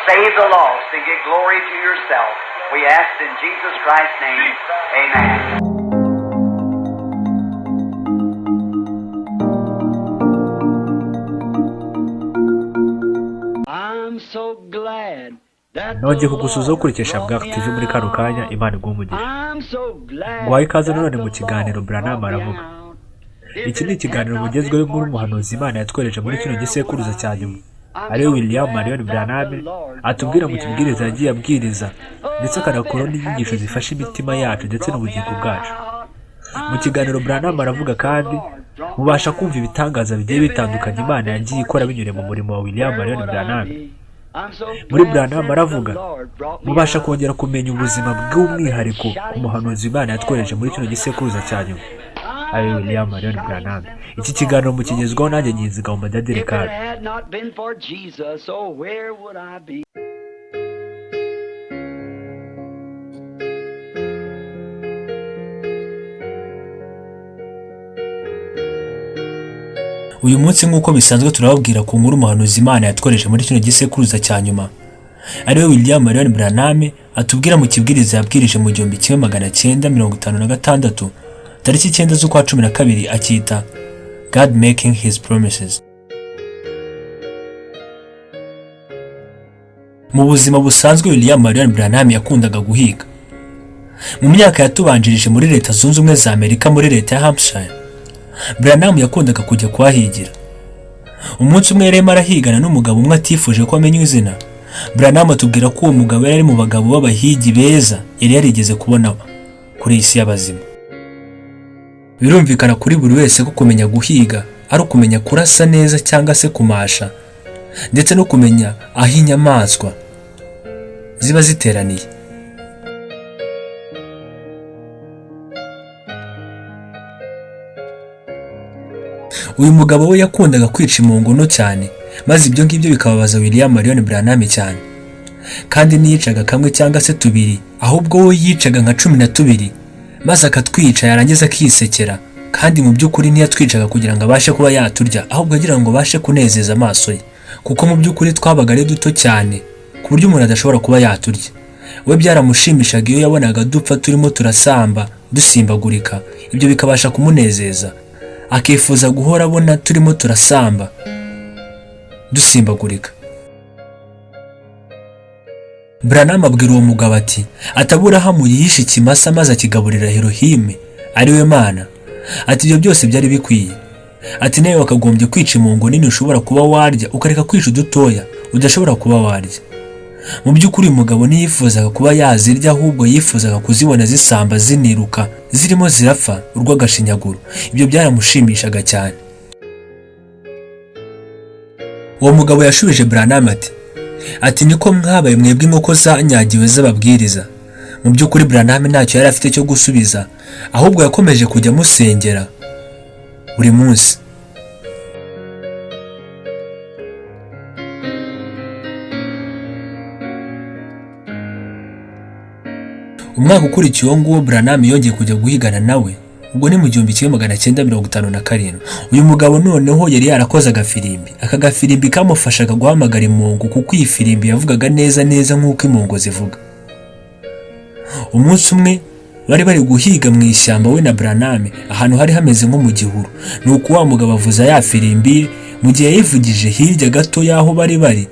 save the lost and get glory to yourself. We ask in Jesus Christ's name, amen. nongeye kugusuza ukurikisha Bwa TV muri kano kanya. Imana igumugisha. Guhaye ikaze none mu kiganiro Branham aravuga. Iki ni ikiganiro mugezweho muri umuhanuzi Imana yatwereje muri kino gisekuruza cya nyuma, ariwe William Marion Branham, atubwira mu kibwiriza yagiye abwiriza ndetse akanakora n'inyigisho zifasha imitima yacu ndetse n'ubugingo bwacu. Mu kiganiro Branham aravuga kandi mubasha kumva ibitangaza bigiye bitandukanye Imana yagiye ikora binyure mu murimo wa William Marion Branham. Muri Branham aravuga mubasha kongera kumenya ubuzima bw'umwihariko ku muhanuzi Imana yatwereje muri kino gisekuruza cya nyuma, ariwe William Marion Branham. Iki kiganiro mukigezwaho nanjye Nyiziga mu Madadirikari. Uyu munsi nk'uko bisanzwe turababwira ku nkuru umuhanuzi Imana yatwereje muri kino gisekuruza cya nyuma, ariwe William Marion Branham, atubwira mu kibwiriza yabwirije mu 1956 tariki 9 z'ukwa 12 akita God Making His Promises. Mu buzima busanzwe William Marion Branham yakundaga guhiga. Mu myaka yatubanjirije muri Leta Zunze Ubumwe za Amerika muri Leta ya Hampshire, Branham yakundaga kujya kuhahigira. Umunsi umwe yari arahigana n'umugabo umwe atifuje ko amenya izina. Branham atubwira ko uwo mugabo yari mu bagabo b'abahigi beza yari yarigeze kubona kuri isi y'abazima. Birumvikana kuri buri wese ko kumenya guhiga ari ukumenya kurasa neza cyangwa se kumasha, ndetse no kumenya aho inyamaswa ziba ziteraniye. Uyu mugabo we yakundaga kwica imungono cyane, maze ibyo ngibyo bikababaza William Marion Branham cyane. Kandi niyicaga kamwe cyangwa se tubiri, ahubwo we yicaga nka 12, maze akatwica yarangiza akisekera. Kandi mu by'ukuri ntiyatwicaga kugira ngo abashe kuba yaturya, ahubwo agira ngo abashe kunezeza amaso ye, kuko mu by'ukuri twabaga ari duto cyane ku buryo umuntu adashobora kuba yaturya. We byaramushimishaga iyo yabonaga dupfa turimo turasamba dusimbagurika, ibyo bikabasha kumunezeza, akifuza guhora abona turimo turasamba dusimbagurika. Branham abwira uwo mugabo ati Aburahamu yihishe ikimasa maze akigaburira Elohime ariwe Mana, ati ibyo byose byari bikwiye. Ati nawe wakagombye kwica imungo nini ushobora kuba warya, ukareka kwica udutoya udashobora kuba warya. Mu by'ukuri umugabo ntiyifuzaga kuba yazirya, ahubwo yifuzaga kuzibona zisamba ziniruka zirimo zirapfa urw'agashinyaguro. Ibyo byaramushimishaga cyane. Uwo mugabo yashubije Branham ati niko mwabaye mwebwe inkoko zanyagiwe z'ababwiriza. Mu by'ukuri Branham ntacyo yari afite cyo gusubiza, ahubwo yakomeje kujya musengera buri munsi. Umwaka ukurikiye uwo nguwo Branham yongeye kujya guhigana nawe, ubwo ni mu 1957. Uyu mugabo noneho yari yarakoze agafirimbi. Aka gafirimbi kamufashaga guhamagara imungo, kuko iyi firimbi yavugaga neza nk'uko imungo zivuga. Umunsi umwe bari guhiga mu ishyamba we na Branham, ahantu hari hameze nko mu gihuru. Nuko wa mugabo avuza ya firimbi, mu gihe yivugije hirya gato yaho bari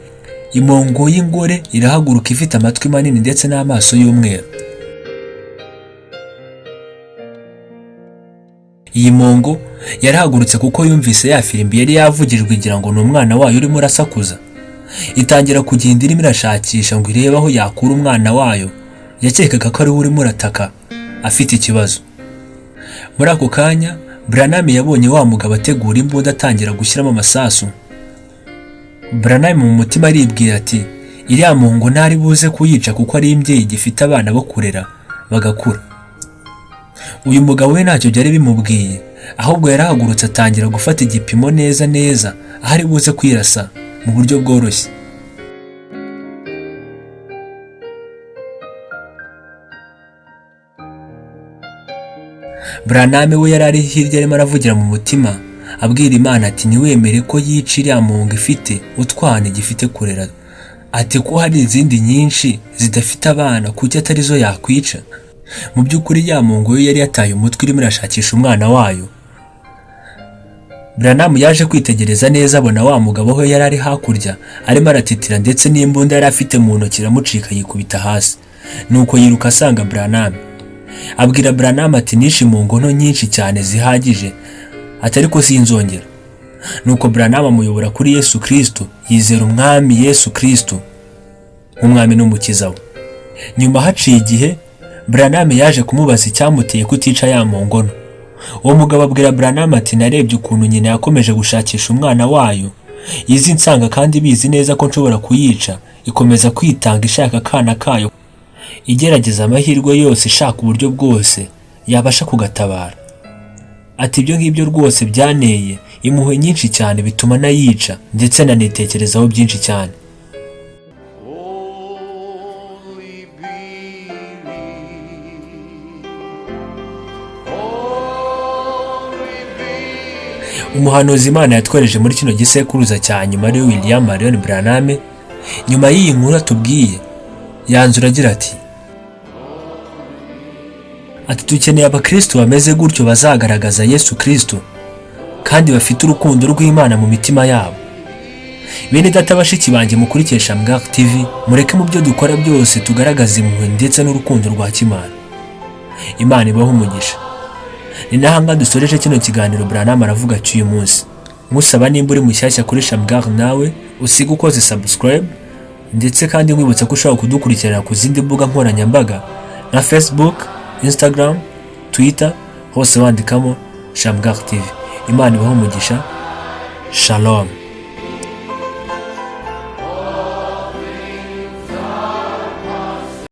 imongo y'ingore irahaguruka ifite amatwi manini ndetse n'amaso y'umweru. Iyi mongo yarahagurutse kuko yumvise ya firimbi yari yavugijwe igira ngo n'umwana wayo urimo urasakuza. Itangira kugenda irimo irashakisha ngo irebe aho yakura umwana wayo. Yakekaga ko ari we urimo urataka afite ikibazo. Muri ako kanya Branham yabonye wa mugabo ategura imbunda atangira gushyiramo amasasu. Branham mu mutima aribwira ati iriya mongo ntari buze kuyica kuko ari imbyeyi gifite abana bo kurera bagakura. Uyu mugabo we ntacyo byari bimubwiye, ahubwo yarahagurutse atangira gufata igipimo neza aho ari buze kwirasa mu buryo bworoshye. Branham we yari ari hirya arimo aravugira mu mutima abwira Imana ati niwemere ko yica iriya mongo ifite utwana gifite kurera ati ko hari izindi nyinshi zidafite abana kuki atari zo yakwica. Mu by'ukuri ya mungu yo yari yataye umutwe irimo irashakisha umwana wayo. Branham yaje kwitegereza neza abona wa mugabo aho yari ari hakurya arimo aratitira ndetse n'imbunda yari afite mu ntoki iramucika yikubita hasi. Nuko yiruka asanga Branham. Abwira Branham ati nishe mu ngono nyinshi cyane zihagije atari ko sinzongera. Nuko Branham amuyobora kuri Yesu Kristo, yizera umwami Yesu Kristo nk'umwami n'umukiza we. Nyuma haciye igihe Branham yaje kumubaza icyamuteye kutica ya mu ngono. Uwo mugabo abwira Branham ati narebye ukuntu nyina yakomeje gushakisha umwana wayo, izi nsanga kandi bizi neza ko nshobora kuyica, ikomeza kwitanga ishaka akana kayo, igerageza amahirwe yose ishaka uburyo bwose yabasha kugatabara. Ati ibyo ngibyo rwose byaneye impuhwe nyinshi cyane bituma nayica ndetse nanitekerezaho byinshi cyane. Umuhanuzi Imana yatwereje muri kino gisekuruza cya nyuma ari William Marion Branham. Nyuma y'iyi nkuru atubwiye yanzura agira ati dukeneye abakristo bameze gutyo bazagaragaza Yesu Kristo kandi bafite urukundo rw'Imana mu mitima yabo. Bene data bashiki banjye mukurikiye Shamgar TV, mureke mu byo dukora byose tugaragaza impuhwe ndetse n'urukundo rwa Kimana. Imana ibaho umugisha. Ni nahanga dusoreje kino kiganiro Branham aravuga cy'uyu munsi. Musaba nimba uri mushyashya kuri Shamgar nawe usiga ukoze subscribe ndetse kandi nkwibutsa ko ushobora kudukurikirana ku zindi mbuga nkoranyambaga na Facebook, Instagram, Twitter, hose wandikamo Shamgar TV. Imana ibaho umugisha. Shalom.